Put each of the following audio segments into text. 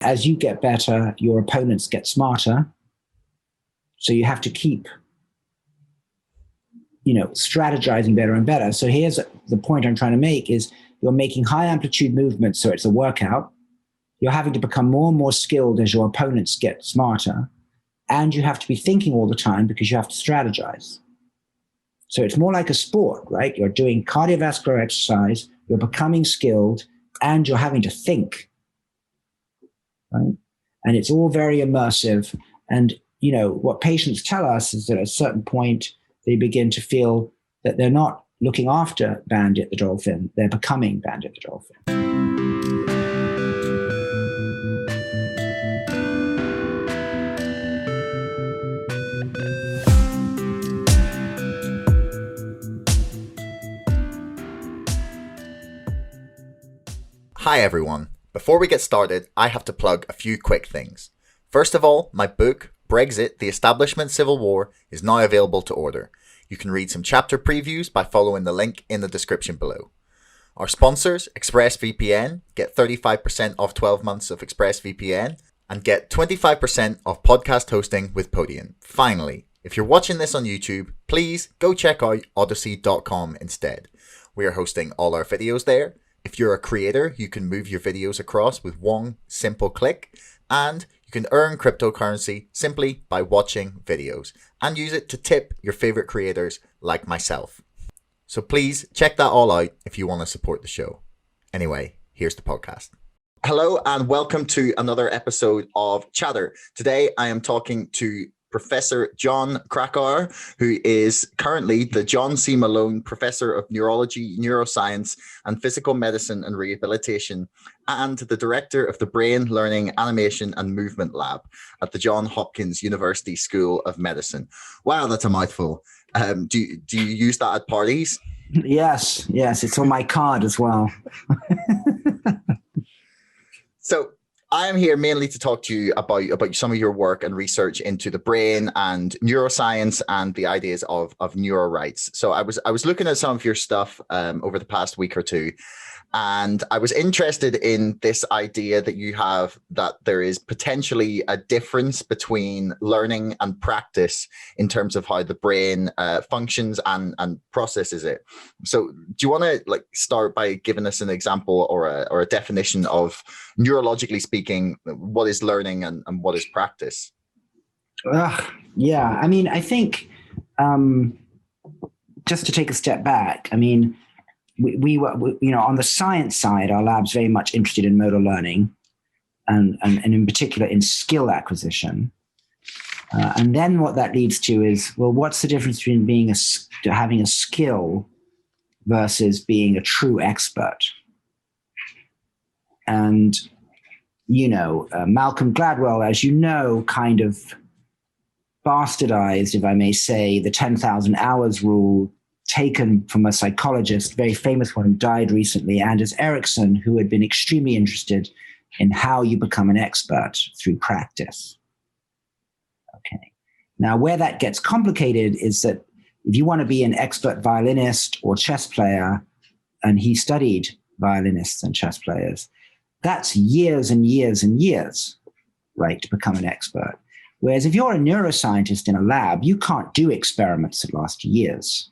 As you get better, your opponents get smarter. So you have to keep, strategizing better and better. So here's the point I'm trying to make is you're making high amplitude movements. So it's a workout. You're having to become more and more skilled as your opponents get smarter. And you have to be thinking all the time because you have to strategize. So it's more like a sport, right? You're doing cardiovascular exercise, you're becoming skilled, and you're having to think, right? And it's all very immersive. And, what patients tell us is that at a certain point, they begin to feel that they're not looking after Bandit the dolphin, they're becoming Bandit the dolphin. Hi everyone. Before we get started, I have to plug a few quick things. First of all, my book, Brexit, The Establishment Civil War, is now available to order. You can read some chapter previews by following the link in the description below. Our sponsors, ExpressVPN, get 35% off 12 months of ExpressVPN and get 25% off podcast hosting with Podium. Finally, if you're watching this on YouTube, please go check out odyssey.com instead. We are hosting all our videos there. If you're a creator, you can move your videos across with one simple click, and you can earn cryptocurrency simply by watching videos and use it to tip your favorite creators like myself. So please check that all out if you want to support the show. Anyway, here's the podcast. Hello and welcome to another episode of Chatter. Today I am talking to Professor John Krakauer, who is currently the John C. Malone Professor of Neurology, Neuroscience, and Physical Medicine and Rehabilitation, and the Director of the Brain, Learning, Animation, and Movement Lab at the Johns Hopkins University School of Medicine. Wow, that's a mouthful. Do you use that at parties? Yes, it's on my card as well. So I am here mainly to talk to you about some of your work and research into the brain and neuroscience and the ideas of neurorights. So I was looking at some of your stuff over the past week or two, and I was interested in this idea that you have that there is potentially a difference between learning and practice in terms of how the brain functions and processes it. So do you want to start by giving us an example or a definition of, neurologically speaking, what is learning and what is practice? Yeah, I mean, I think just to take a step back, I mean, we were, on the science side, our lab's very much interested in motor learning and in particular in skill acquisition. And then what that leads to is, well, what's the difference between having a skill versus being a true expert? And, Malcolm Gladwell, as you know, kind of bastardized, if I may say, the 10,000 hours rule, taken from a psychologist, very famous one who died recently, Anders Ericsson, who had been extremely interested in how you become an expert through practice. Okay. Now, where that gets complicated is that if you want to be an expert violinist or chess player, and he studied violinists and chess players, that's years and years and years, right, to become an expert. Whereas if you're a neuroscientist in a lab, you can't do experiments that last years.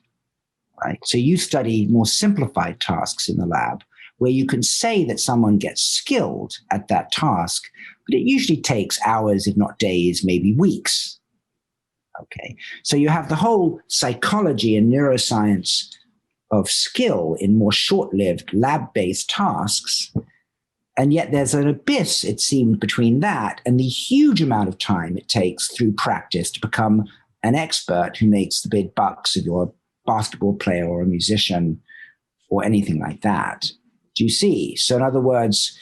Right? So you study more simplified tasks in the lab where you can say that someone gets skilled at that task, but it usually takes hours, if not days, maybe weeks. Okay. So you have the whole psychology and neuroscience of skill in more short-lived lab-based tasks. And yet there's an abyss, it seemed, between that and the huge amount of time it takes through practice to become an expert who makes the big bucks if you're a basketball player or a musician or anything like that. Do you see? So in other words,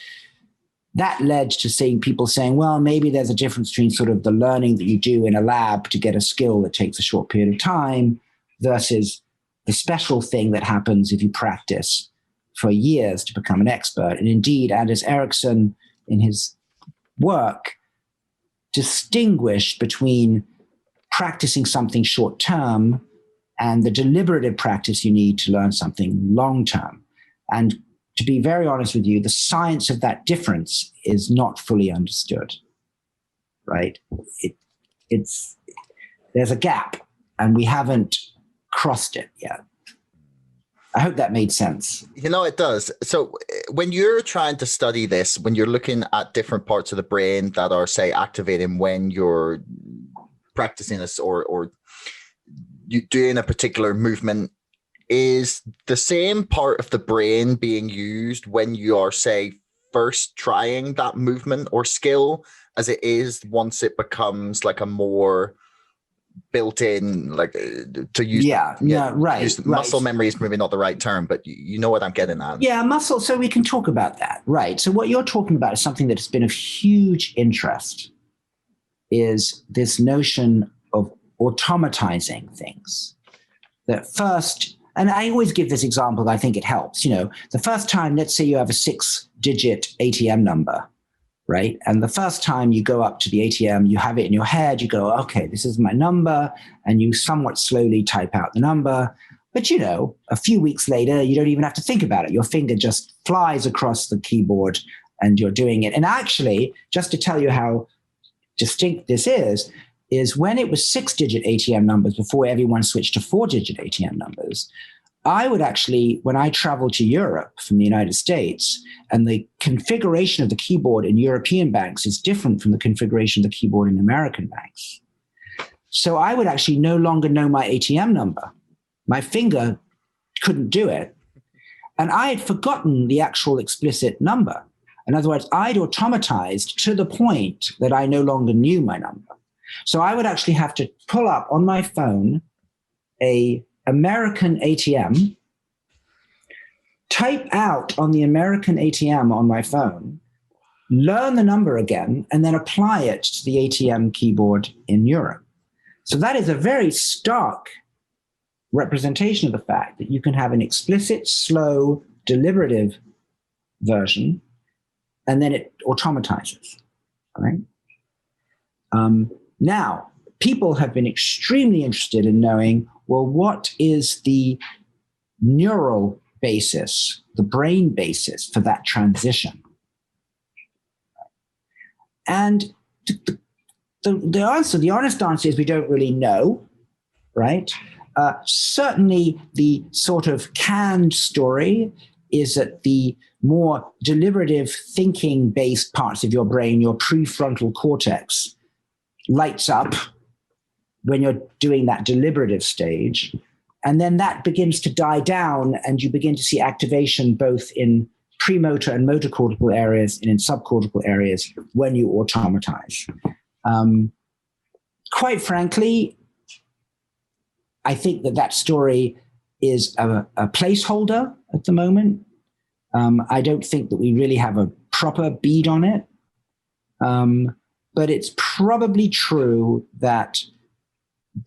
that led to people saying, well, maybe there's a difference between sort of the learning that you do in a lab to get a skill that takes a short period of time versus the special thing that happens if you practice for years to become an expert. And indeed, Anders Ericsson, in his work, distinguished between practicing something short-term and the deliberative practice you need to learn something long-term. And to be very honest with you, the science of that difference is not fully understood, right? There's a gap, and we haven't crossed it yet. I hope that made sense. It does. So when you're trying to study this, when you're looking at different parts of the brain that are, say, activating when you're practicing this or you doing a particular movement, is the same part of the brain being used when you are, say, first trying that movement or skill as it is once it becomes like a more built-in, like to use muscle memory is maybe not the right term, but you know what I'm getting at. Yeah, muscle. So we can talk about that, right? So what you're talking about is something that's been of huge interest, is this notion of automatizing things. That first, and I always give this example, I think it helps. The first time, let's say you have a 6-digit ATM number, right? And the first time you go up to the ATM, you have it in your head, you go, okay, this is my number, and you somewhat slowly type out the number. But a few weeks later, you don't even have to think about it. Your finger just flies across the keyboard and you're doing it. And actually, just to tell you how distinct this is when it was 6-digit ATM numbers before everyone switched to 4-digit ATM numbers, I would actually, when I traveled to Europe from the United States, and the configuration of the keyboard in European banks is different from the configuration of the keyboard in American banks. So I would actually no longer know my ATM number. My finger couldn't do it. And I had forgotten the actual explicit number. In other words, I'd automatized to the point that I no longer knew my number. So I would actually have to pull up on my phone a American ATM, type out on the American ATM on my phone, learn the number again, and then apply it to the ATM keyboard in Europe. So that is a very stark representation of the fact that you can have an explicit, slow, deliberative version, and then it automatizes, right? Now, people have been extremely interested in knowing, well, what is the neural basis, the brain basis for that transition? And the honest answer is we don't really know, right? Certainly the sort of canned story is that the more deliberative thinking-based parts of your brain, your prefrontal cortex, lights up when you're doing that deliberative stage. And then that begins to die down and you begin to see activation both in premotor and motor cortical areas and in subcortical areas when you automatize. Quite frankly, I think that story is a placeholder at the moment. I don't think that we really have a proper bead on it. But it's probably true that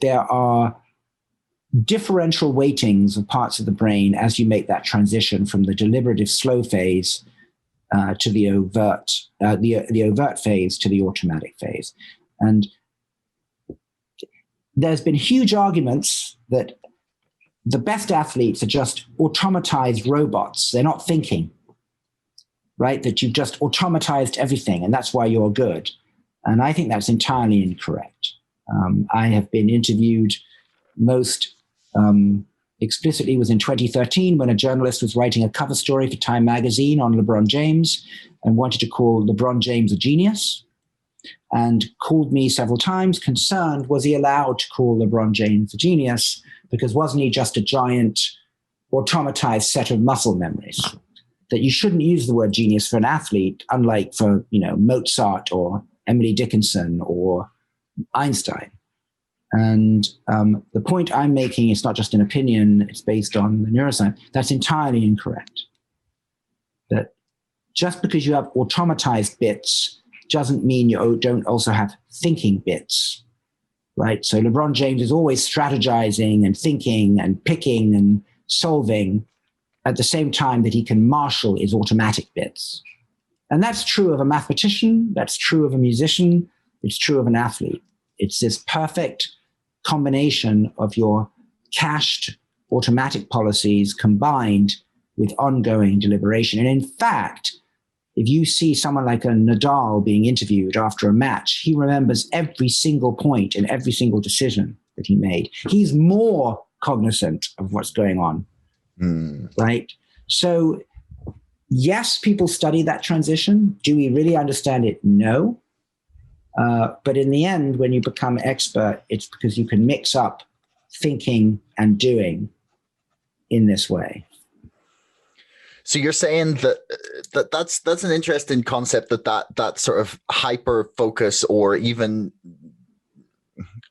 there are differential weightings of parts of the brain as you make that transition from the deliberative slow phase to the overt phase to the automatic phase. And there's been huge arguments that the best athletes are just automatized robots. They're not thinking, right? That you've just automatized everything and that's why you're good. And I think that's entirely incorrect. I have been interviewed most explicitly was in 2013 when a journalist was writing a cover story for Time magazine on LeBron James and wanted to call LeBron James a genius and called me several times concerned, was he allowed to call LeBron James a genius because wasn't he just a giant automatized set of muscle memories? That you shouldn't use the word genius for an athlete, unlike for Mozart or Emily Dickinson or Einstein. And the point I'm making is not just an opinion, it's based on the neuroscience. That's entirely incorrect. That just because you have automatized bits doesn't mean you don't also have thinking bits, right? So LeBron James is always strategizing and thinking and picking and solving at the same time that he can marshal his automatic bits. And that's true of a mathematician, that's true of a musician, it's true of an athlete. It's this perfect combination of your cached automatic policies combined with ongoing deliberation. And in fact, if you see someone like a Nadal being interviewed after a match, he remembers every single point and every single decision that he made. He's more cognizant of what's going on, right? So yes, people study that transition. Do we really understand it? No. But in the end, when you become expert, it's because you can mix up thinking and doing in this way. So you're saying that's an interesting concept, that sort of hyper focus, or even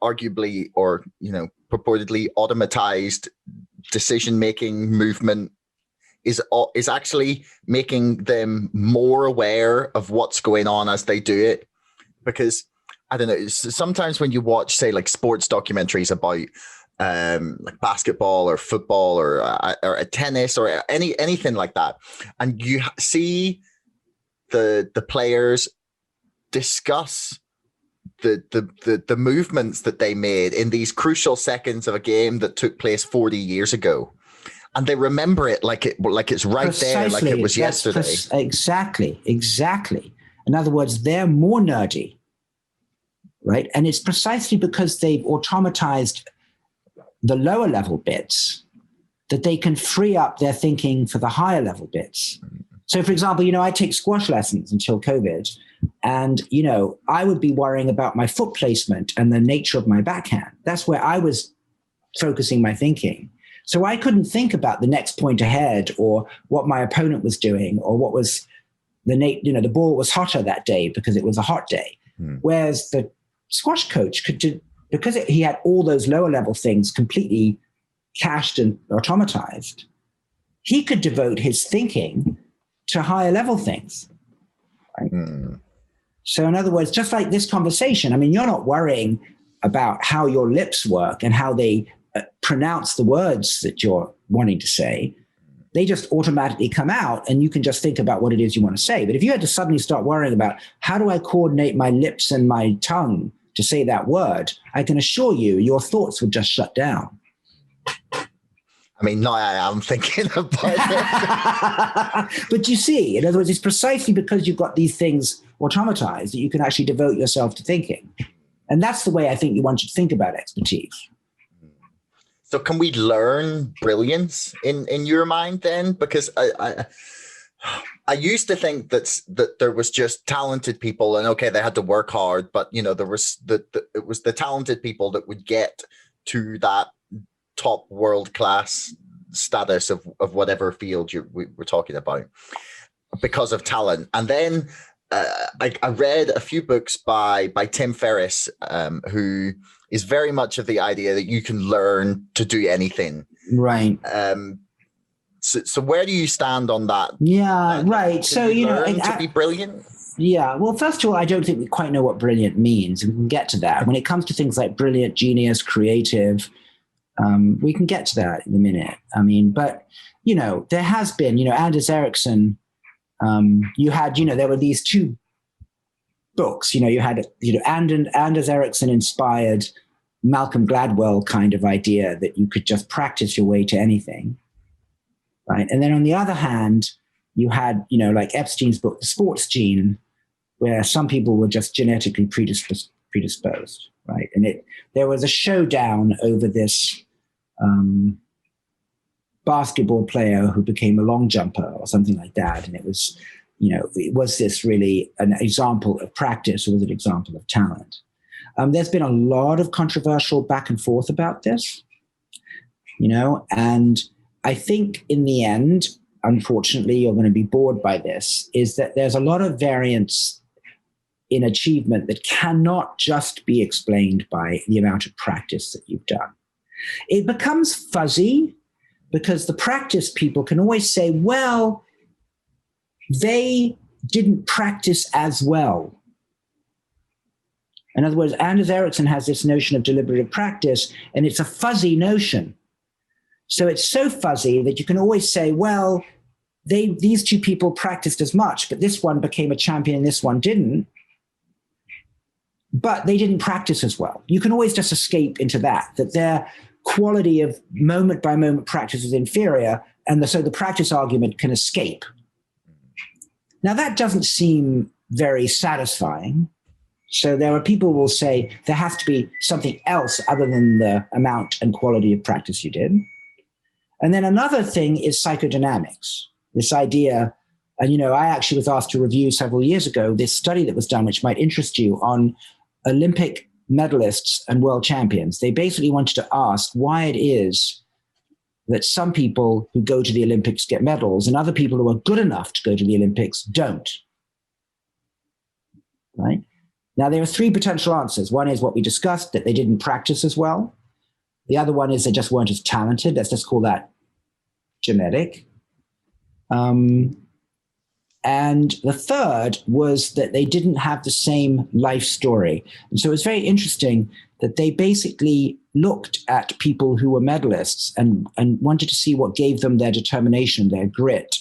arguably, or purportedly automatized decision making movement is actually making them more aware of what's going on as they do it. Because I don't know, sometimes when you watch, say, like sports documentaries about like basketball or football or a tennis or anything like that, and you see the players discuss the movements that they made in these crucial seconds of a game that took place 40 years ago, and they remember it like it's right Precisely. There, like it was yesterday. Exactly. In other words, they're more nerdy, right? And it's precisely because they've automatized the lower level bits that they can free up their thinking for the higher level bits. So for example, I take squash lessons until COVID, and, I would be worrying about my foot placement and the nature of my backhand. That's where I was focusing my thinking. So I couldn't think about the next point ahead or what my opponent was doing or what was the ball was hotter that day because it was a hot day. Whereas the squash coach could do, because he had all those lower level things completely cached and automatized, he could devote his thinking to higher level things. Right? So in other words, just like this conversation, I mean, you're not worrying about how your lips work and how they pronounce the words that you're wanting to say. They just automatically come out, and you can just think about what it is you want to say. But if you had to suddenly start worrying about how do I coordinate my lips and my tongue to say that word, I can assure you your thoughts would just shut down. I mean, now I am thinking about it. But you see, in other words, it's precisely because you've got these things automatized that you can actually devote yourself to thinking. And that's the way I think one should think about expertise. So can we learn brilliance in your mind then? Because I used to think that there was just talented people, and okay, they had to work hard, but there was it was the talented people that would get to that top world class status of whatever field we were talking about because of talent. And then I read a few books by Tim Ferriss, who is very much of the idea that you can learn to do anything. Right. So where do you stand on that? Yeah, right. So, to be brilliant? Yeah. Well, first of all, I don't think we quite know what brilliant means. We can get to that. When it comes to things like brilliant, genius, creative, we can get to that in a minute. I mean, but, there has been, Anders Ericsson, you had, there were these two books, you had, Anders Ericsson inspired Malcolm Gladwell kind of idea that you could just practice your way to anything. Right. And then on the other hand, you had, like Epstein's book, The Sports Gene, where some people were just genetically predisposed. Right. And there was a showdown over this basketball player who became a long jumper or something like that. And it was, was this really an example of practice, or was it an example of talent? There's been a lot of controversial back and forth about this, and I think in the end, unfortunately, you're going to be bored by this, is that there's a lot of variance in achievement that cannot just be explained by the amount of practice that you've done. It becomes fuzzy because the practice people can always say, well, they didn't practice as well. In other words, Anders Ericsson has this notion of deliberative practice, and it's a fuzzy notion. So it's so fuzzy that you can always say, well, these two people practiced as much, but this one became a champion and this one didn't. But they didn't practice as well. You can always just escape into that their quality of moment by moment practice is inferior, so the practice argument can escape. Now, that doesn't seem very satisfying. So there are people who will say there has to be something else other than the amount and quality of practice you did. And then another thing is psychodynamics, this idea. And, I actually was asked to review several years ago this study that was done, which might interest you, on Olympic medalists and world champions. They basically wanted to ask why it is that some people who go to the Olympics get medals and other people who are good enough to go to the Olympics don't. Right? Now, there are three potential answers. One is what we discussed, that they didn't practice as well. The other one is they just weren't as talented. Let's just call that genetic. And the third was that they didn't have the same life story. And so it's very interesting that they basically looked at people who were medalists and wanted to see what gave them their determination, their grit.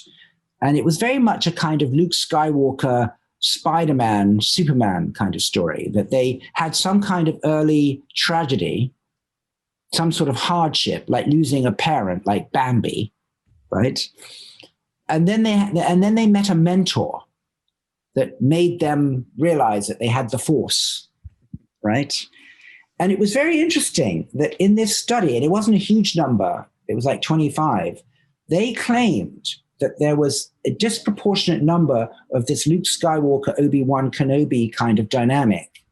And it was very much a kind of Luke Skywalker, Spider-Man, Superman kind of story, that they had some kind of early tragedy, some sort of hardship, like losing a parent, like Bambi, right? And then they met a mentor that made them realize that they had the force, right? And it was very interesting that in this study, and it wasn't a huge number, it was like 25, they claimed that there was a disproportionate number of this Luke Skywalker, Obi-Wan Kenobi kind of dynamic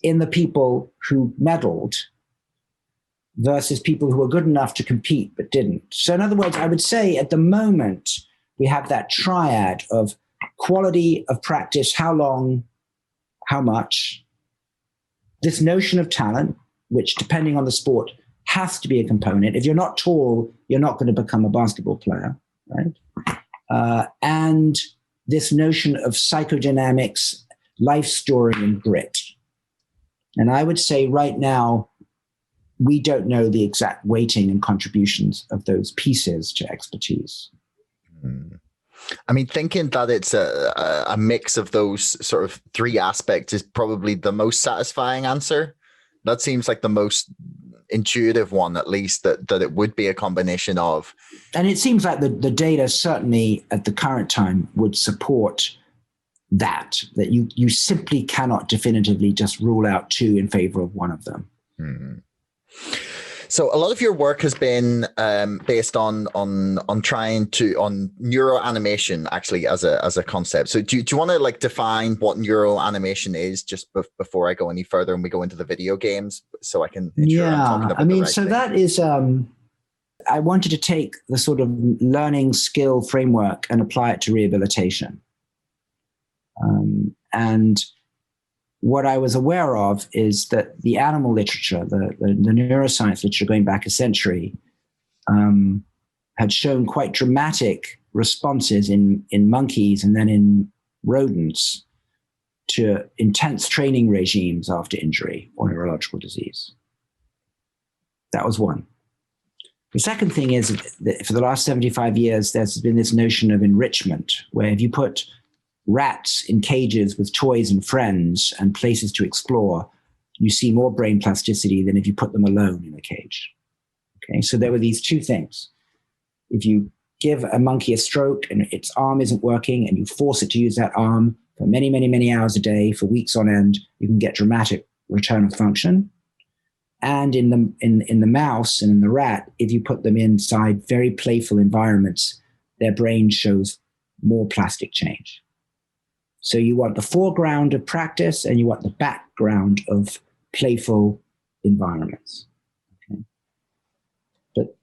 in the people who medaled versus people who were good enough to compete but didn't. So in other words, I would say at the moment, we have that triad of quality of practice, how long, how much, this notion of talent, which depending on the sport has to be a component. If you're not tall, you're not going to become a basketball player, right? And this notion of psychodynamics, life story, and grit. And I would say right now, we don't know the exact weighting and contributions of those pieces to expertise. I mean, thinking that it's a mix of those sort of three aspects is probably the most satisfying answer. That seems like the most intuitive one, at least, that it would be a combination of. And it seems like the data certainly at the current time would support that you simply cannot definitively just rule out two in favor of one of them. Mm-hmm. So a lot of your work has been based on trying to on neuroanimation actually as a concept. So do you want to like define what neuroanimation is just before I go any further and we go into the video games, so I can ensure I'm talking about the right thing? That is I wanted to take the sort of learning skill framework and apply it to rehabilitation. And what I was aware of is that the animal literature, the neuroscience literature going back a century, had shown quite dramatic responses in monkeys and then in rodents to intense training regimes after injury or neurological disease. That was one. The second thing is that for the last 75 years, there's been this notion of enrichment, where if you put rats in cages with toys and friends and places to explore, you see more brain plasticity than if you put them alone in a cage. Okay, so there were these two things. If you give a monkey a stroke and its arm isn't working and you force it to use that arm for many, many, many hours a day for weeks on end, you can get dramatic return of function. And in the mouse and in the rat, if you put them inside very playful environments, their brain shows more plastic change. So you want the foreground of practice and you want the background of playful environments. Okay? But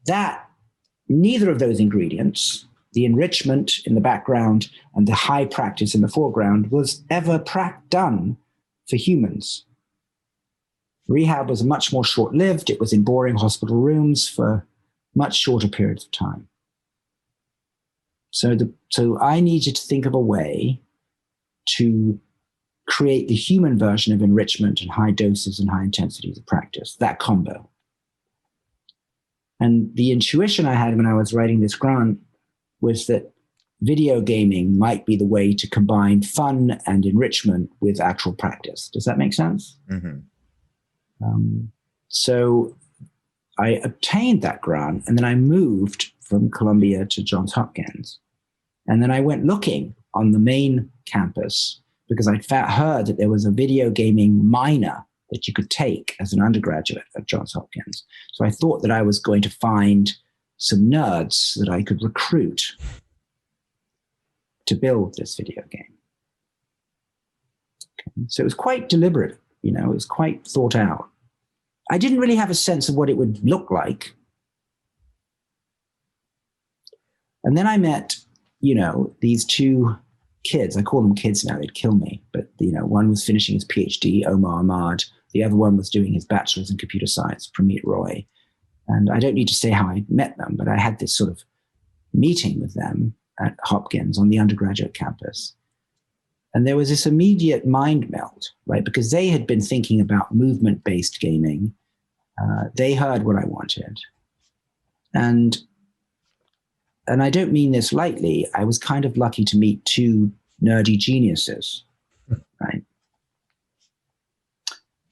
neither of those ingredients, the enrichment in the background and the high practice in the foreground, was ever done for humans. Rehab was much more short-lived. It was in boring hospital rooms for much shorter periods of time. So I needed to think of a way to create the human version of enrichment and high doses and high intensities of practice, that combo. And the intuition I had when I was writing this grant was that video gaming might be the way to combine fun and enrichment with actual practice. Does that make sense? Mm-hmm. So I obtained that grant, and then I moved from Columbia to Johns Hopkins. And then I went looking on the main campus because I'd heard that there was a video gaming minor that you could take as an undergraduate at Johns Hopkins. So I thought that I was going to find some nerds that I could recruit to build this video game. Okay. So it was quite deliberate, it was quite thought out. I didn't really have a sense of what it would look like. And then I met, these two kids. I call them kids now, they'd kill me. But, one was finishing his PhD, Omar Ahmad. The other one was doing his bachelor's in computer science, Pramit Roy. And I don't need to say how I met them, but I had this sort of meeting with them at Hopkins on the undergraduate campus. And there was this immediate mind melt, right? Because they had been thinking about movement-based gaming. They heard what I wanted. And I don't mean this lightly, I was kind of lucky to meet two nerdy geniuses, right?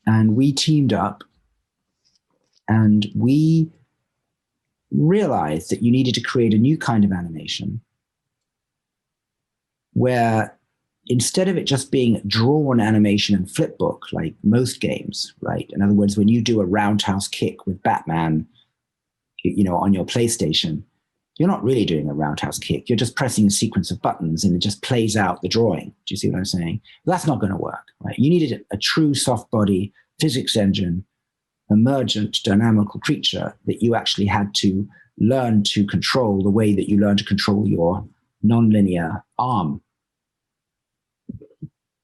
And we teamed up and we realized that you needed to create a new kind of animation where instead of it just being drawn animation and flipbook like most games, right? In other words, when you do a roundhouse kick with Batman, on your PlayStation, you're not really doing a roundhouse kick. You're just pressing a sequence of buttons and it just plays out the drawing. Do you see what I'm saying? That's not going to work, right? You needed a true soft body physics engine, emergent dynamical creature that you actually had to learn to control the way that you learn to control your nonlinear arm.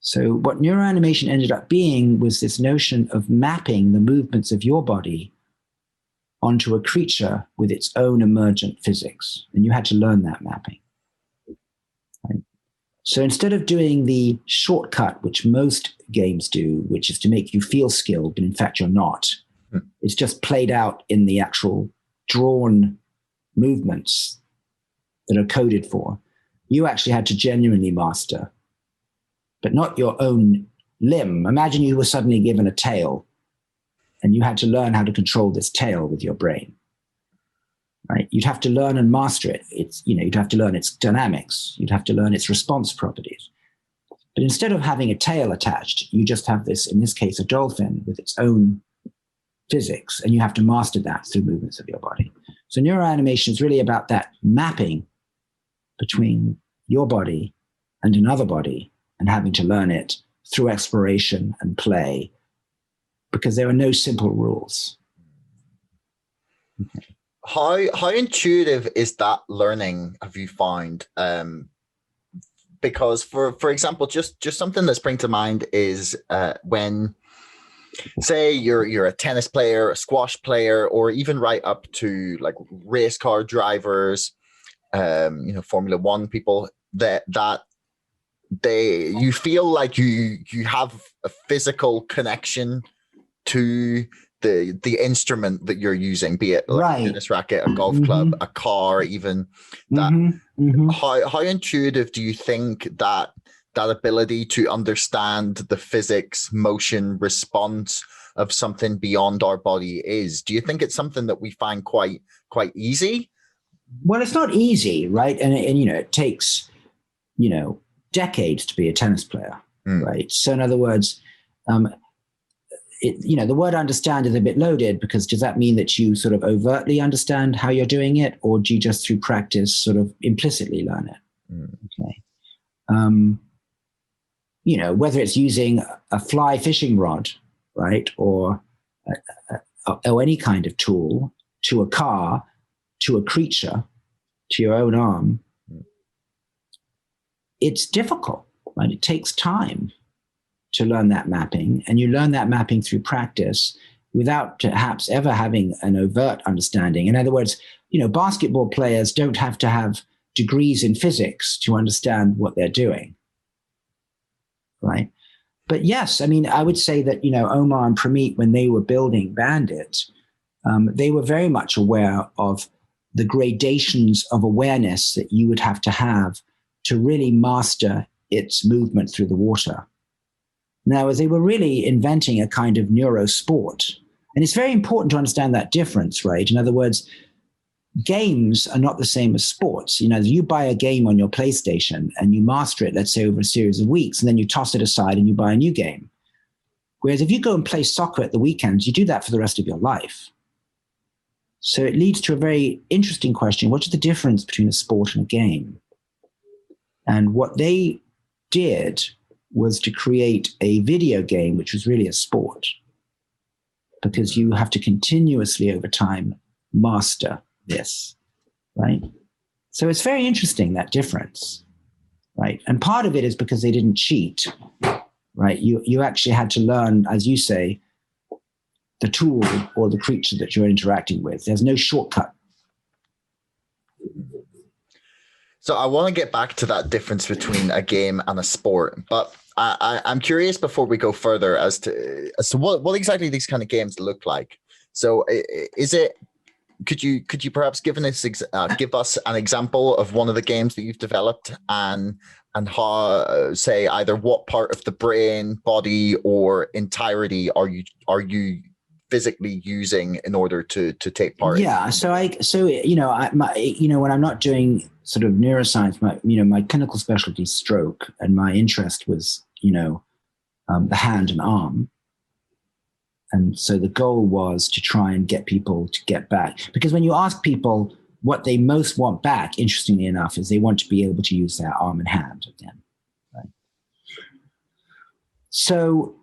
So what neuroanimation ended up being was this notion of mapping the movements of your body onto a creature with its own emergent physics. And you had to learn that mapping. Right? So instead of doing the shortcut, which most games do, which is to make you feel skilled, but in fact you're not, it's just played out in the actual drawn movements that are coded for. You actually had to genuinely master, but not your own limb. Imagine you were suddenly given a tail and you had to learn how to control this tail with your brain, right? You'd have to learn and master it. You'd have to learn its dynamics. You'd have to learn its response properties. But instead of having a tail attached, you just have this, in this case, a dolphin with its own physics, and you have to master that through movements of your body. So neuroanimation is really about that mapping between your body and another body and having to learn it through exploration and play, because there are no simple rules. Okay. How intuitive is that learning, have you found? Because for example, just something that springs to mind is when, say you're a tennis player, a squash player, or even right up to like race car drivers, Formula One people, that you feel like you have a physical connection to the instrument that you're using, be it like a tennis racket, a golf club, a car, even that. How intuitive do you think that ability to understand the physics, motion, response of something beyond our body is? Do you think it's something that we find quite easy? Well, it's not easy, right? And it takes decades to be a tennis player, right? So in other words, the word understand is a bit loaded, because does that mean that you sort of overtly understand how you're doing it, or do you just through practice sort of implicitly learn it? Okay. Whether it's using a fly fishing rod, right, or any kind of tool, to a car, to a creature, to your own arm, it's difficult, right? It takes time to learn that mapping, and you learn that mapping through practice without perhaps ever having an overt understanding. In other words, basketball players don't have to have degrees in physics to understand what they're doing, right? But yes, I would say that, Omar and Pramit, when they were building Bandit, they were very much aware of the gradations of awareness that you would have to really master its movement through the water. Now, they were really inventing a kind of neurosport. And it's very important to understand that difference, right? In other words, games are not the same as sports. You buy a game on your PlayStation and you master it, let's say over a series of weeks, and then you toss it aside and you buy a new game. Whereas if you go and play soccer at the weekends, you do that for the rest of your life. So it leads to a very interesting question. What is the difference between a sport and a game? And what they did was to create a video game, which was really a sport, because you have to continuously over time master this, right? So it's very interesting, that difference, right? And part of it is because they didn't cheat, right? You actually had to learn, as you say, the tool or the creature that you're interacting with. There's no shortcut. So I want to get back to that difference between a game and a sport, but I'm curious before we go further as to what exactly these kind of games look like. So is it, could you perhaps give us an example of one of the games that you've developed and how, say, either what part of the brain, body, or entirety are you physically using in order to take part? Yeah. When I'm not doing sort of neuroscience, my clinical specialty is stroke, and my interest was, the hand and arm. And so the goal was to try and get people to get back, because when you ask people what they most want back, interestingly enough, is they want to be able to use their arm and hand again. Right? So,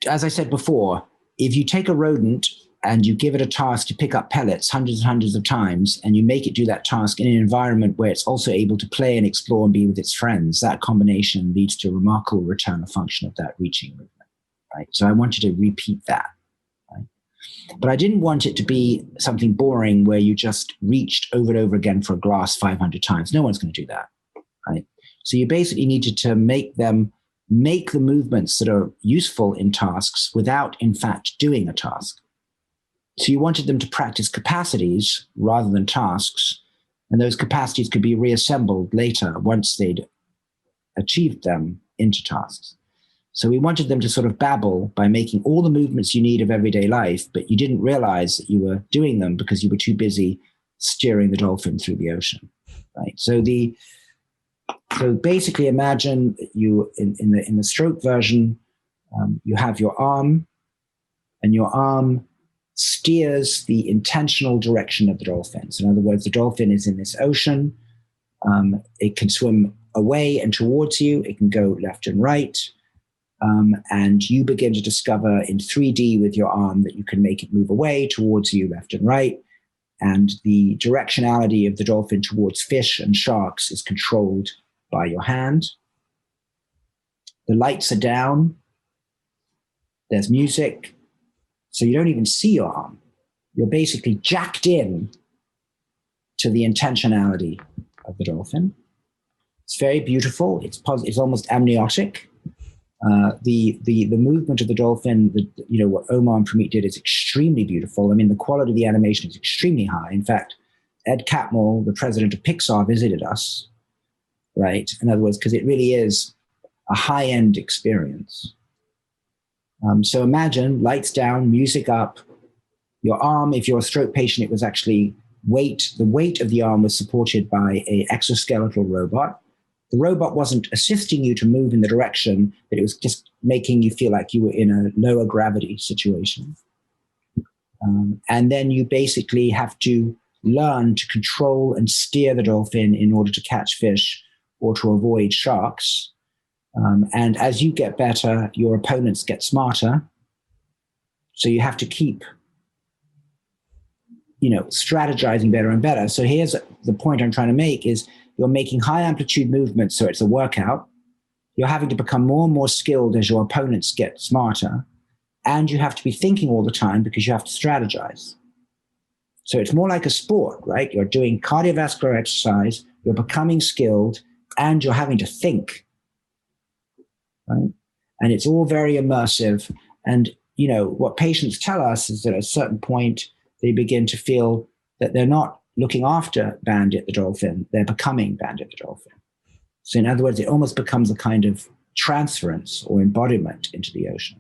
as I said before, if you take a rodent and you give it a task to pick up pellets hundreds and hundreds of times, and you make it do that task in an environment where it's also able to play and explore and be with its friends, that combination leads to a remarkable return of function of that reaching movement. Right? So I wanted to repeat that. Right? But I didn't want it to be something boring where you just reached over and over again for a glass 500 times. No one's going to do that. Right? So you basically needed to make the movements that are useful in tasks without, in fact, doing a task. So you wanted them to practice capacities rather than tasks, and those capacities could be reassembled later once they'd achieved them into tasks. So we wanted them to sort of babble by making all the movements you need of everyday life, but you didn't realize that you were doing them because you were too busy steering the dolphin through the ocean, right? So basically imagine you in the stroke version, you have your arm, and your arm steers the intentional direction of the dolphin. So in other words, the dolphin is in this ocean. It can swim away and towards you. It can go left and right. And you begin to discover in 3D with your arm that you can make it move away towards you, left and right. And the directionality of the dolphin towards fish and sharks is controlled by your hand. The lights are down. There's music. So you don't even see your arm. You're basically jacked in to the intentionality of the dolphin. It's very beautiful. It's almost amniotic. The movement of the dolphin, what Omar and Pramit did is extremely beautiful. I mean, the quality of the animation is extremely high. In fact, Ed Catmull, the president of Pixar, visited us, right? In other words, because it really is a high-end experience. So imagine lights down, music up, your arm. If you're a stroke patient, it was actually the weight of the arm was supported by an exoskeletal robot. The robot wasn't assisting you to move in the direction, but it was just making you feel like you were in a lower gravity situation. And then you basically have to learn to control and steer the dolphin in order to catch fish or to avoid sharks. And as you get better, your opponents get smarter. So you have to keep, strategizing better and better. So here's the point I'm trying to make is you're making high amplitude movements, so it's a workout. You're having to become more and more skilled as your opponents get smarter. And you have to be thinking all the time because you have to strategize. So it's more like a sport, right? You're doing cardiovascular exercise, you're becoming skilled, and you're having to think. Right? And it's all very immersive. And, what patients tell us is that at a certain point, they begin to feel that they're not looking after Bandit the dolphin, they're becoming Bandit the dolphin. So in other words, it almost becomes a kind of transference or embodiment into the ocean.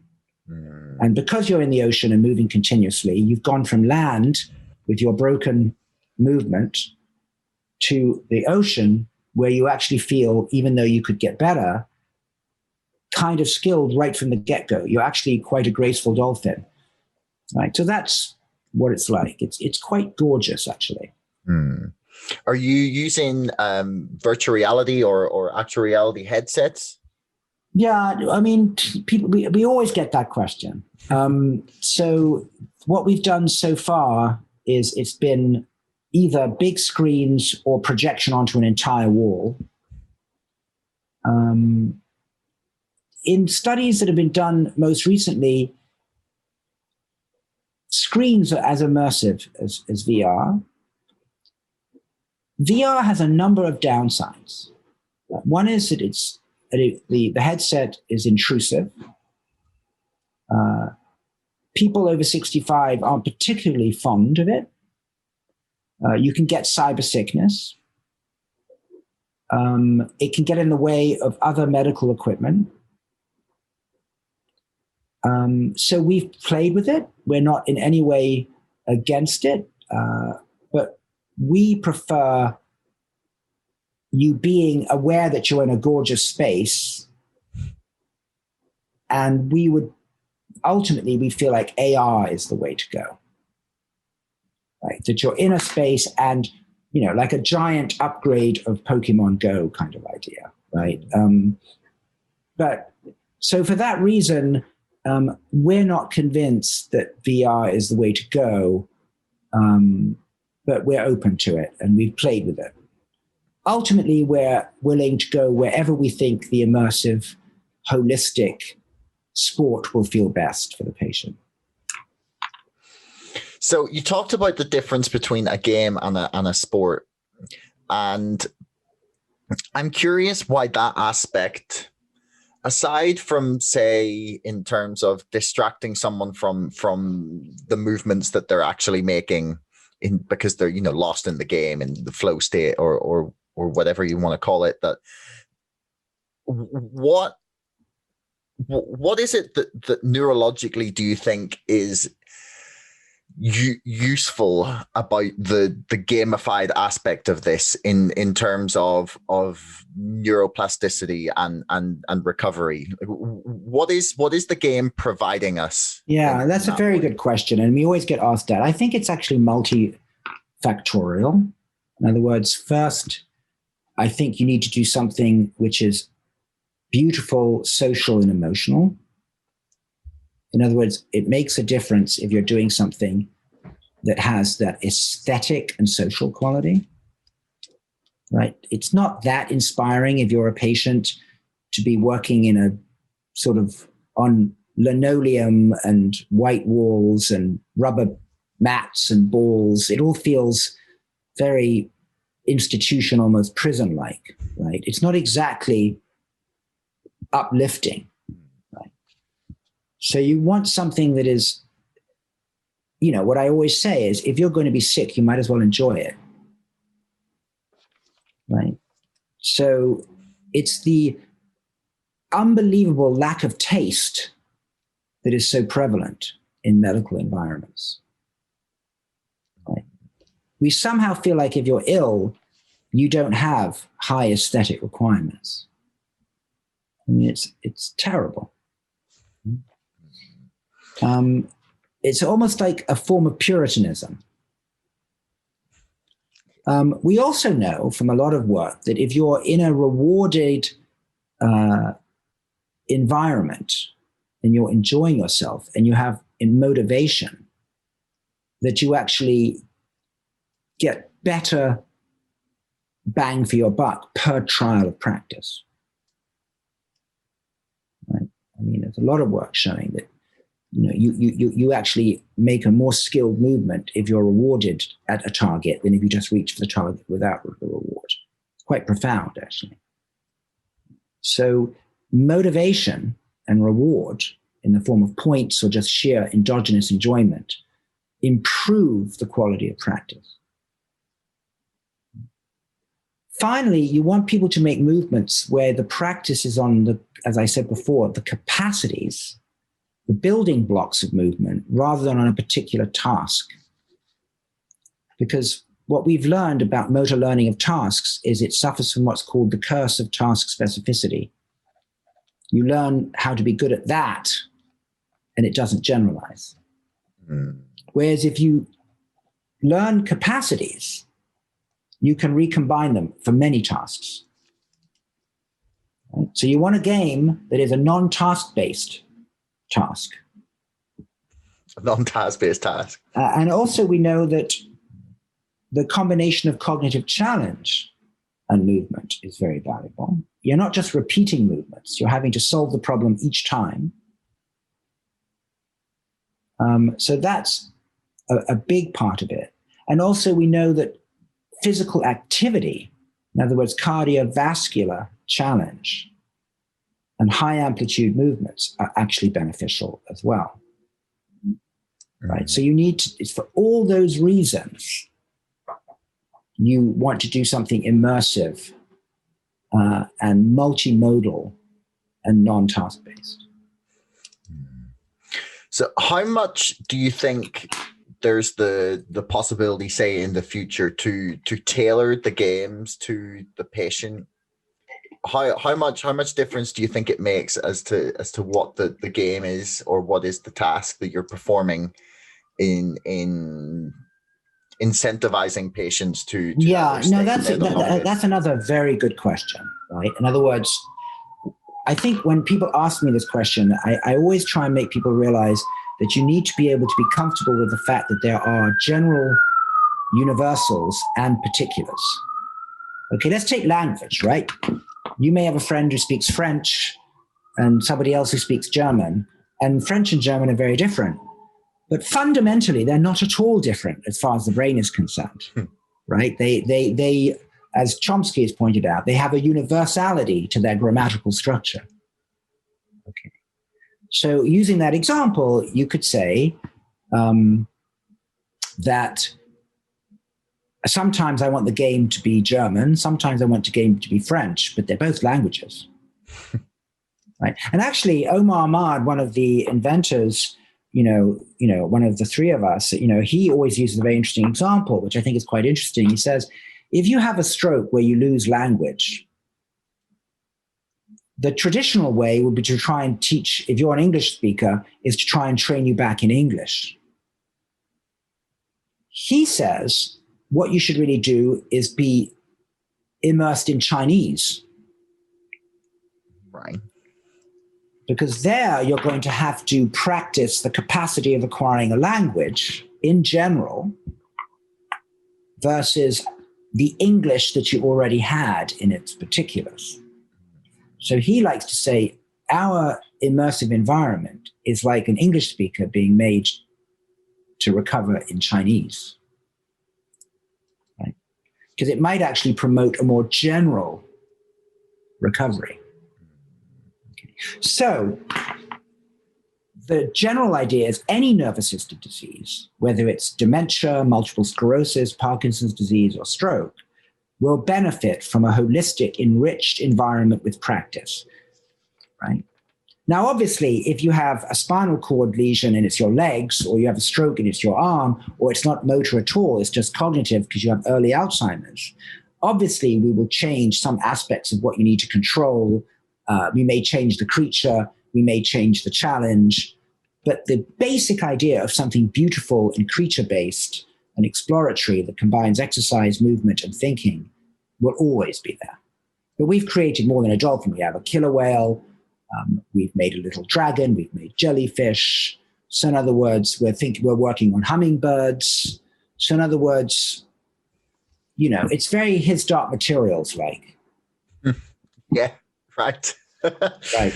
And because you're in the ocean and moving continuously, you've gone from land with your broken movement to the ocean where you actually feel, even though you could get better, kind of skilled right from the get-go. You're actually quite a graceful dolphin, right? So that's what it's like. It's quite gorgeous, actually. Are you using virtual reality or actual reality headsets? Yeah, I mean, people, we always get that question. So what we've done so far is it's been either big screens or projection onto an entire wall. In studies that have been done most recently, screens are as immersive as VR. VR has a number of downsides. One is that the headset is intrusive. People over 65 aren't particularly fond of it. You can get cyber sickness. It can get in the way of other medical equipment. So we've played with it. We're not in any way against it, but we prefer you being aware that you're in a gorgeous space. And ultimately, we feel like AR is the way to go. Right? That you're in a space and, like a giant upgrade of Pokemon Go kind of idea, right? But so for that reason, we're not convinced that VR is the way to go, but we're open to it and we've played with it. Ultimately, we're willing to go wherever we think the immersive, holistic sport will feel best for the patient. So you talked about the difference between a game and a sport. And I'm curious why that aspect, aside from, say, in terms of distracting someone from the movements that they're actually making because they're, lost in the game in the flow state or whatever you want to call it, that what is it that neurologically do you think is useful about the gamified aspect of this in terms of neuroplasticity and recovery? What is the game providing us? Yeah, that's a very good question, and we always get asked that. I think it's actually multifactorial. In other words, first, I think you need to do something which is beautiful, social, and emotional. In other words, it makes a difference if you're doing something that has that aesthetic and social quality, right? It's not that inspiring if you're a patient to be working in a sort of on linoleum and white walls and rubber mats and balls. It all feels very institution, almost prison-like, right? It's not exactly uplifting. So you want something that is, what I always say is, if you're going to be sick, you might as well enjoy it, right? So it's the unbelievable lack of taste that is so prevalent in medical environments, right? We somehow feel like if you're ill, you don't have high aesthetic requirements. I mean, it's terrible. It's almost like a form of Puritanism. We also know from a lot of work that if you're in a rewarded environment and you're enjoying yourself and you have motivation, that you actually get better bang for your buck per trial of practice. Right? I mean, there's a lot of work showing that you actually make a more skilled movement if you're rewarded at a target than if you just reach for the target without the reward. It's quite profound, actually. So motivation and reward in the form of points or just sheer endogenous enjoyment improve the quality of practice. Finally, you want people to make movements where the practice is on as I said before, the capacities, the building blocks of movement rather than on a particular task. Because what we've learned about motor learning of tasks is it suffers from what's called the curse of task specificity. You learn how to be good at that, and it doesn't generalize. Whereas if you learn capacities, you can recombine them for many tasks. Right? So you want a game that is a non-task-based task. A non-task-based task. And also we know that the combination of cognitive challenge and movement is very valuable. You're not just repeating movements, you're having to solve the problem each time. So that's a big part of it. And also we know that physical activity, in other words, cardiovascular challenge and high amplitude movements are actually beneficial as well. Right? So you need to, it's for all those reasons, you want to do something immersive and multimodal and non-task based. So how much do you think there's the possibility, say, in the future to tailor the games to the patient? How much difference do you think it makes as to what the game is, or what is the task that you're performing in incentivizing patients to that's another very good question, right? In other words, I think when people ask me this question, I always try and make people realize that you need to be able to be comfortable with the fact that there are general universals and particulars. Okay, let's take language, right? You may have a friend who speaks French and somebody else who speaks German, and French and German are very different. But fundamentally, they're not at all different as far as the brain is concerned, right? They, as Chomsky has pointed out, they have a universality to their grammatical structure. Okay. So using that example, you could say that sometimes I want the game to be German, sometimes I want the game to be French, but they're both languages, right? And actually, Omar Ahmad, one of the inventors, one of the three of us, he always uses a very interesting example, which I think is quite interesting. He says, if you have a stroke where you lose language, the traditional way would be to try and teach, if you're an English speaker, is to try and train you back in English. He says what you should really do is be immersed in Chinese. Right. Because there you're going to have to practice the capacity of acquiring a language in general versus the English that you already had in its particulars. So he likes to say our immersive environment is like an English speaker being made to recover in Chinese, right? Because it might actually promote a more general recovery. So the general idea is any nervous system disease, whether it's dementia, multiple sclerosis, Parkinson's disease, or stroke, will benefit from a holistic, enriched environment with practice, right? Now, obviously, if you have a spinal cord lesion and it's your legs, or you have a stroke and it's your arm, or it's not motor at all, it's just cognitive because you have early Alzheimer's, obviously we will change some aspects of what you need to control. We may change the creature, we may change the challenge, but the basic idea of something beautiful and creature-based and exploratory that combines exercise, movement, and thinking will always be there. But we've created more than a dolphin. We have a killer whale, we've made a little dragon, we've made jellyfish. So in other words, we're working on hummingbirds. So in other words, it's very His Dark Materials like. Yeah, right. Right.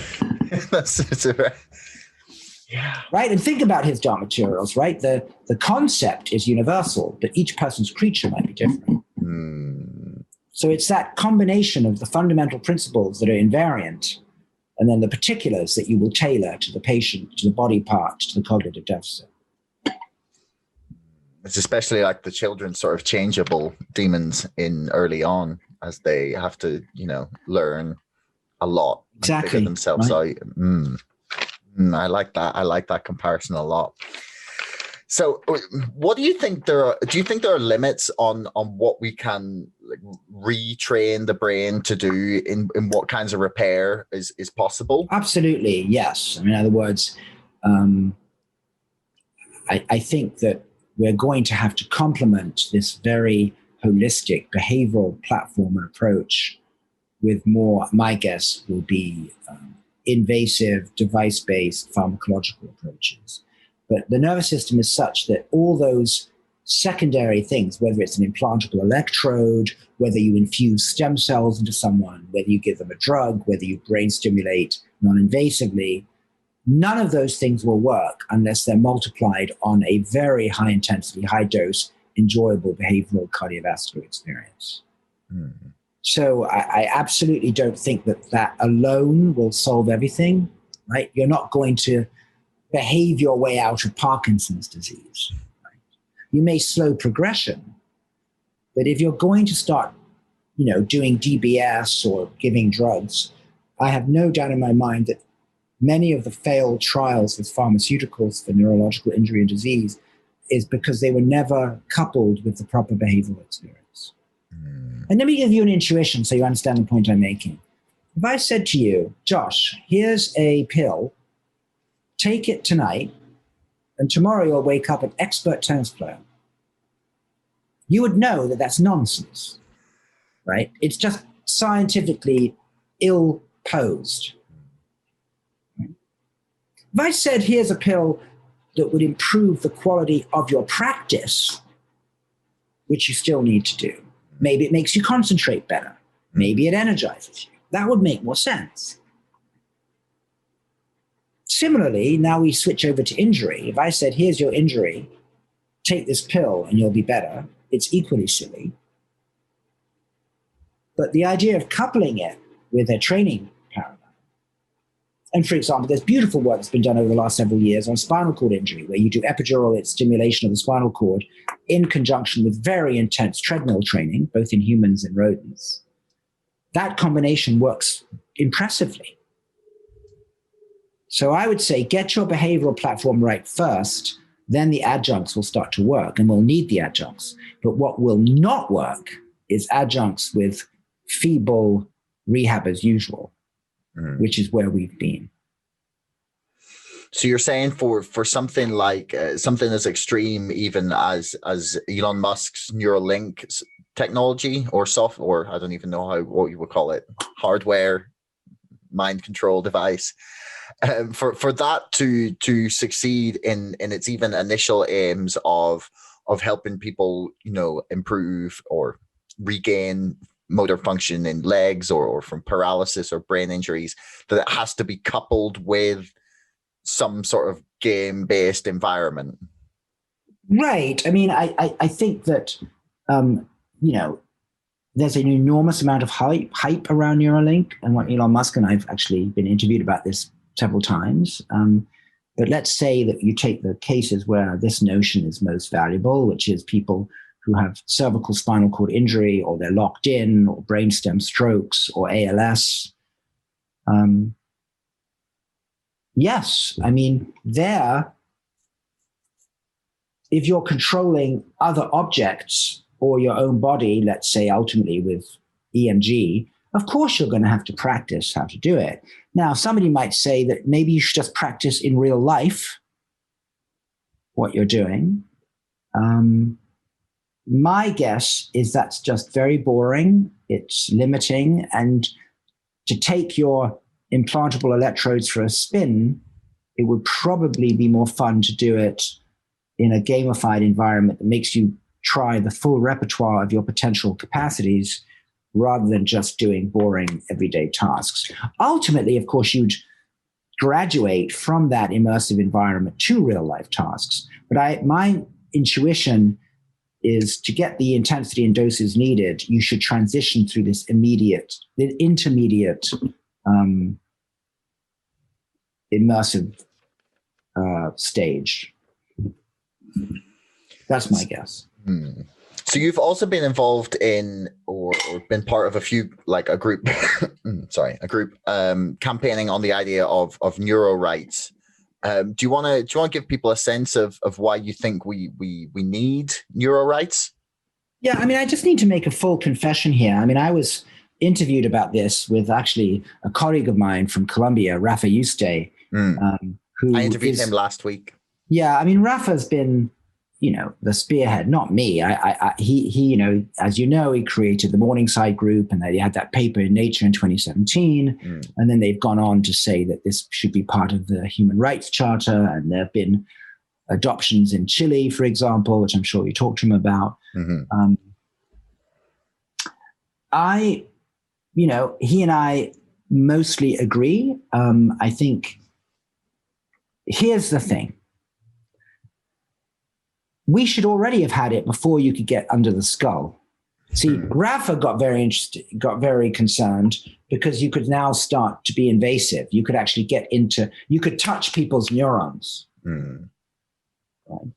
Yeah. Right. And think about His Dark Materials, right? The concept is universal, but each person's creature might be different. So it's that combination of the fundamental principles that are invariant and then the particulars that you will tailor to the patient, to the body part, to the cognitive deficit. It's especially like the children's sort of changeable demons in early on as they have to, learn a lot and exactly. figure themselves right. out. I like that. I like that comparison a lot. So, what do you think there are? Do you think there are limits on what we can retrain the brain to do in what kinds of repair is possible? Absolutely, yes. In other words, I think that we're going to have to complement this very holistic behavioral platform and approach with more, my guess, will be invasive, device-based pharmacological approaches. But the nervous system is such that all those secondary things, whether it's an implantable electrode, whether you infuse stem cells into someone, whether you give them a drug, whether you brain stimulate non-invasively, none of those things will work unless they're multiplied on a very high intensity, high dose, enjoyable behavioral cardiovascular experience. Mm-hmm. So I absolutely don't think that alone will solve everything, right? You're not going to behave your way out of Parkinson's disease. Right? You may slow progression, but if you're going to start, doing DBS or giving drugs, I have no doubt in my mind that many of the failed trials with pharmaceuticals for neurological injury and disease is because they were never coupled with the proper behavioral experience. And let me give you an intuition so you understand the point I'm making. If I said to you, Josh, here's a pill, take it tonight, and tomorrow you'll wake up an expert tennis player, you would know that that's nonsense, right? It's just scientifically ill-posed. If I said, here's a pill that would improve the quality of your practice, which you still need to do, maybe it makes you concentrate better, maybe it energizes you, that would make more sense. Similarly, now we switch over to injury. If I said, here's your injury, take this pill and you'll be better, it's equally silly. But the idea of coupling it with a training paradigm, and for example, there's beautiful work that's been done over the last several years on spinal cord injury, where you do epidural stimulation of the spinal cord in conjunction with very intense treadmill training, both in humans and rodents. That combination works impressively. So I would say get your behavioral platform right first, then the adjuncts will start to work, and we'll need the adjuncts. But what will not work is adjuncts with feeble rehab as usual, which is where we've been. So you're saying for something like something as extreme even as Elon Musk's Neuralink technology or software, I don't even know what you would call it, hardware, mind control device, for that to succeed in its even initial aims of helping people, improve or regain motor function in legs or from paralysis or brain injuries, that it has to be coupled with some sort of game-based environment. Right. I mean, I think that, there's an enormous amount of hype around Neuralink, and what Elon Musk and I've actually been interviewed about this several times. But let's say that you take the cases where this notion is most valuable, which is people who have cervical spinal cord injury, or they're locked in, or brainstem strokes, or ALS. Yes, I mean, if you're controlling other objects or your own body, let's say ultimately with EMG, of course you're going to have to practice how to do it. Now, somebody might say that maybe you should just practice in real life what you're doing. My guess is that's just very boring. It's limiting. And to take your implantable electrodes for a spin, it would probably be more fun to do it in a gamified environment that makes you try the full repertoire of your potential capacities rather than just doing boring everyday tasks. Ultimately, of course, you'd graduate from that immersive environment to real life tasks. But my intuition is to get the intensity and doses needed, you should transition through this intermediate immersive stage. That's my guess. So you've also been involved in or been part of a group campaigning on the idea of neuro rights Do you want to give people a sense of why you think we need neuro rights? Yeah, I mean, I just need to make a full confession here. I mean, I was interviewed about this with actually a colleague of mine from Columbia, Rafa Yuste, who I interviewed him last week. Yeah, I mean, Rafa's been, the spearhead, not me. He, as you know, he created the Morningside Group, and they had that paper in Nature in 2017. And then they've gone on to say that this should be part of the Human Rights Charter. And there have been adoptions in Chile, for example, which I'm sure you talked to him about. He and I mostly agree. I think here's the thing. We should already have had it before you could get under the skull. See, Rafa got very interested, got very concerned because you could now start to be invasive. You could actually you could touch people's neurons. Right?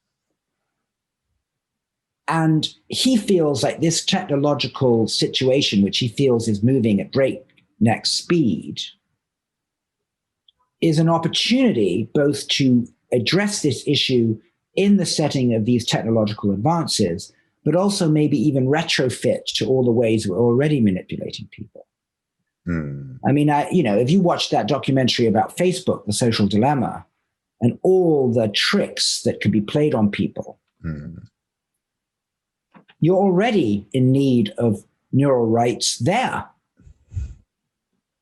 And he feels like this technological situation, which he feels is moving at breakneck speed, is an opportunity both to address this issue in the setting of these technological advances, but also maybe even retrofit to all the ways we're already manipulating people. I mean, if you watch that documentary about Facebook, The Social Dilemma, and all the tricks that could be played on people, you're already in need of neural rights there.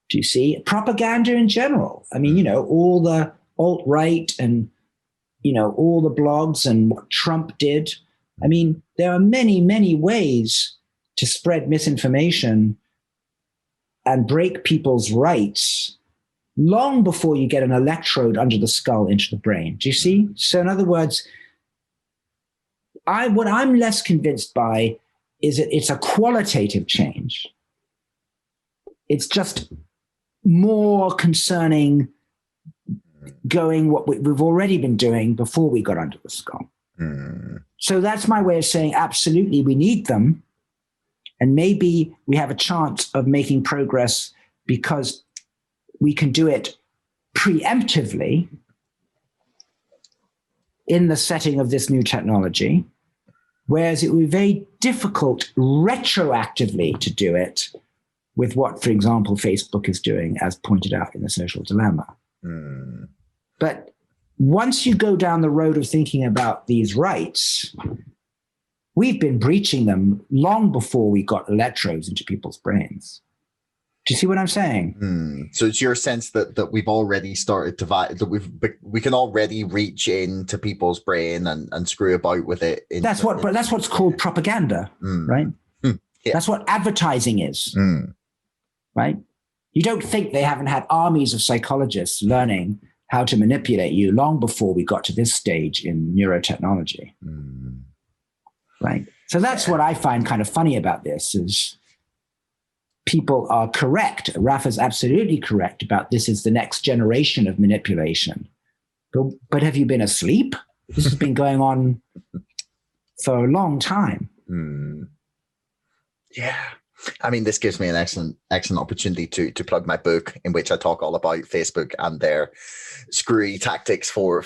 Do you see? Propaganda in general. I mean, all the alt-right and all the blogs and what Trump did. I mean, there are many, many ways to spread misinformation and break people's rights long before you get an electrode under the skull into the brain. Do you see? So in other words, what I'm less convinced by is that it's a qualitative change. It's just more concerning going what we've already been doing before we got under the skull. So that's my way of saying absolutely we need them. And maybe we have a chance of making progress because we can do it preemptively in the setting of this new technology, whereas it would be very difficult retroactively to do it with what, for example, Facebook is doing, as pointed out in The Social Dilemma. But once you go down the road of thinking about these rights, we've been breaching them long before we got electrodes into people's brains. Do you see what I'm saying? So it's your sense that we've already started that we can already reach into people's brain and screw about with it. That's what's called propaganda, right? Yeah. That's what advertising is, right? You don't think they haven't had armies of psychologists learning how to manipulate you long before we got to this stage in neurotechnology, right? So that's what I find kind of funny about this is people are correct. Rafa's absolutely correct about this is the next generation of manipulation. But have you been asleep? This has been going on for a long time. Yeah. I mean, this gives me an excellent opportunity to plug my book, in which I talk all about Facebook and their screwy tactics for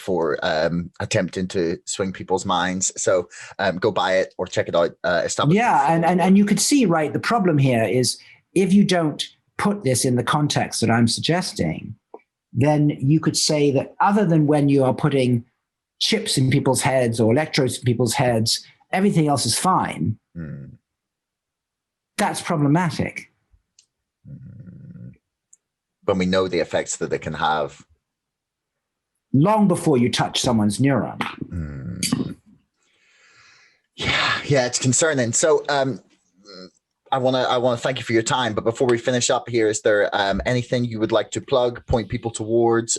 attempting to swing people's minds. So go buy it or check it out. And you could see, right, the problem here is if you don't put this in the context that I'm suggesting, then you could say that other than when you are putting chips in people's heads or electrodes in people's heads, everything else is fine. That's problematic. When we know the effects that it can have. Long before you touch someone's neuron. Yeah, it's concerning. So I want to thank you for your time. But before we finish up here, is there anything you would like to plug, point people towards,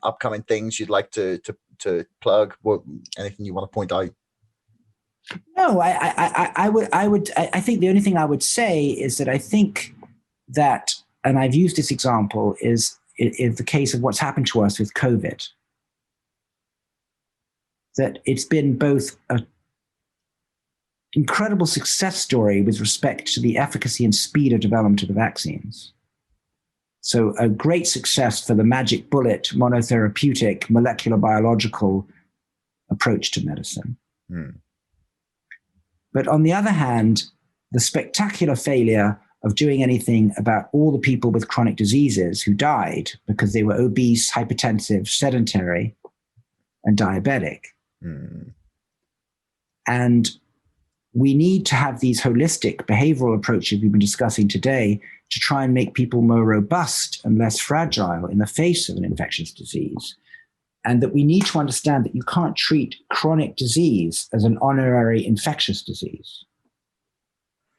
upcoming things you'd like to plug? Anything you want to point out? No, I think the only thing I would say is that I think that, and I've used this example, is the case of what's happened to us with COVID. That it's been both an incredible success story with respect to the efficacy and speed of development of the vaccines, So a great success for the magic bullet monotherapeutic molecular biological approach to medicine. But on the other hand, the spectacular failure of doing anything about all the people with chronic diseases who died because they were obese, hypertensive, sedentary, and diabetic. And we need to have these holistic behavioral approaches we've been discussing today to try and make people more robust and less fragile in the face of an infectious disease. And that we need to understand that you can't treat chronic disease as an honorary infectious disease.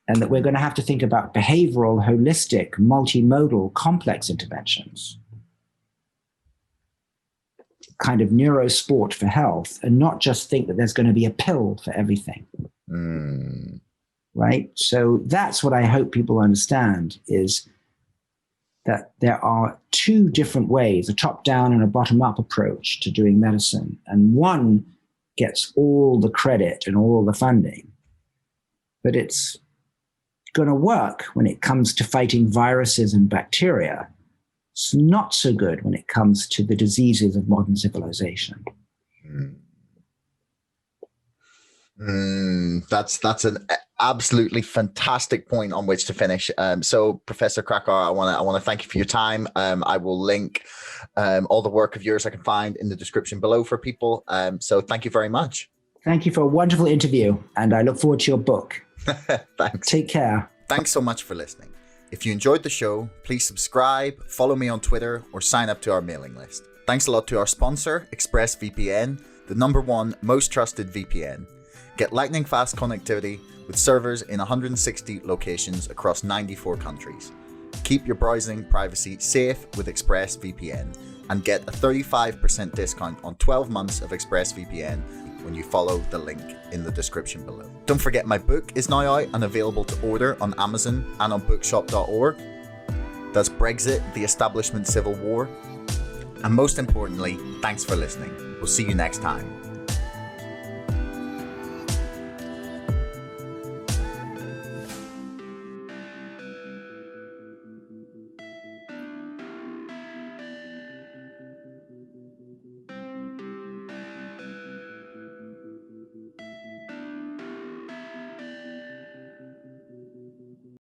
And that we're going to have to think about behavioral, holistic, multimodal, complex interventions, kind of neurosport for health, and not just think that there's going to be a pill for everything. Right? So that's what I hope people understand, is that there are two different ways, a top-down and a bottom-up approach to doing medicine. And one gets all the credit and all the funding, but it's going to work when it comes to fighting viruses and bacteria. It's not so good when it comes to the diseases of modern civilization. That's an absolutely fantastic point on which to finish. So, Professor Krakauer, I want to thank you for your time. I will link all the work of yours I can find in the description below for people. So, thank you very much. Thank you for a wonderful interview, and I look forward to your book. Thanks. Take care. Thanks so much for listening. If you enjoyed the show, please subscribe, follow me on Twitter, or sign up to our mailing list. Thanks a lot to our sponsor, ExpressVPN, the #1 most trusted VPN. Get lightning fast connectivity with servers in 160 locations across 94 countries. Keep your browsing privacy safe with ExpressVPN and get a 35% discount on 12 months of ExpressVPN when you follow the link in the description below. Don't forget, my book is now out and available to order on Amazon and on bookshop.org. That's Brexit, the Establishment Civil War. And most importantly, thanks for listening. We'll see you next time.